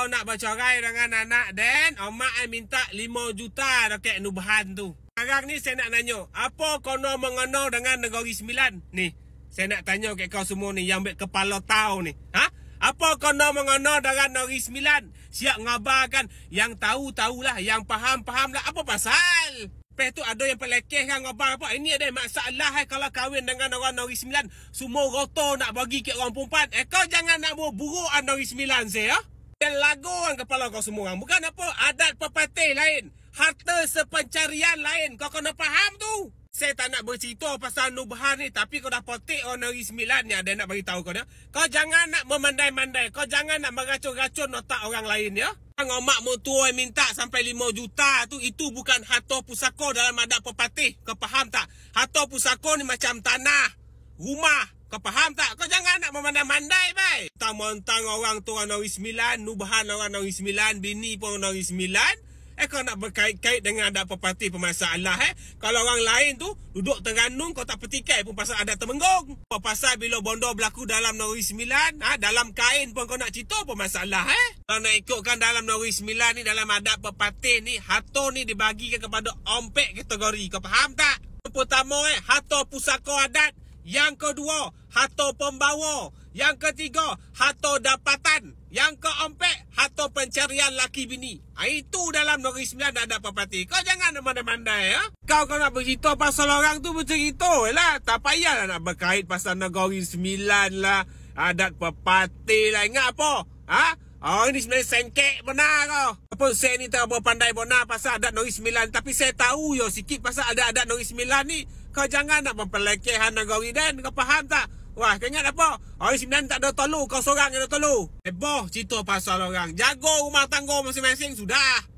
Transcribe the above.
kau nak bercerai dengan anak Dan, omak minta 5 juta dekat Nubahan tu. Sekarang ni saya nak nanya, apa kono mengono dengan Negeri Sembilan? Ni, saya nak tanya kat kau semua ni yang kepala tahu ni. Ha? Apa kono mengono dengan Negeri Sembilan? Siap ngabarkan yang tahu-tahulah, yang faham-faham lah. Apa pasal? Lepas tu ada yang pelekeh kan ngabar apa? Ini ada masalah kalau kahwin dengan orang Negeri Sembilan. Semua roto nak bagi ke orang perempuan. Kau jangan nak buruk Negeri Sembilan saya. Dan lagu orang kepala kau semua orang. Bukan apa, adat pepatih lain. Harta sepencarian lain. Kau kena faham tu. Saya tak nak bercerita pasal Nubahan ni. Tapi kau dah potik orang Negeri Sembilan ni. Ada nak beritahu kau ni. Kau jangan nak memandai-mandai. Kau jangan nak meracun-racun otak orang lain ya. Omak mertua minta sampai 5 juta tu. Itu bukan harta pusaka dalam adat pepatih. Kau faham tak? Harta pusaka ni macam tanah, rumah. Kau faham tak? Kau jangan nak memandai-mandai, bai. Mentang-mentang orang tu orang Negeri Sembilan, Nubahan orang Negeri Sembilan, bini pun orang Negeri Sembilan. Kau nak berkait-kait dengan adat pepatih pemasalah. Kalau orang lain tu duduk Terengganu, kau tak petikai pun pasal adat Temenggung. Apa pasal bila bondo berlaku dalam Negeri Sembilan, dalam kain pun kau nak cerita apa masalah. Kalau nak ikutkan dalam Negeri Sembilan ni, dalam adat pepatih ni, harta ni dibagikan kepada ompek kategori. Kau faham tak? Yang pertama, harta pusaka adat. Yang kedua, harta pembawa. Yang ketiga, harta dapatan. Yang keempat, harta pencarian laki bini. Itu dalam Negeri Sembilan ada pepatih. Kau jangan mandai-mandai ya. Kau nak bercerita pasal orang tu bercerita lah. Tak payahlah nak berkait pasal Negeri Sembilan lah. Adat pepatih lah. Ingat apa? Oh, ini sebenarnya sengkek benar kau. Apa saya ni tak berpandai benar pasal adat Negeri Sembilan. Tapi saya tahu yo sikit pasal adat Negeri Sembilan ni. Kau jangan nak mempelekehan negeri Dan. Kau faham tak? Wah, kau ingat apa? Orang Sembilan tak ada tolu. Kau seorang yang ada tolu. Boh cerita pasal orang. Jaga rumah tangga masing-masing sudah.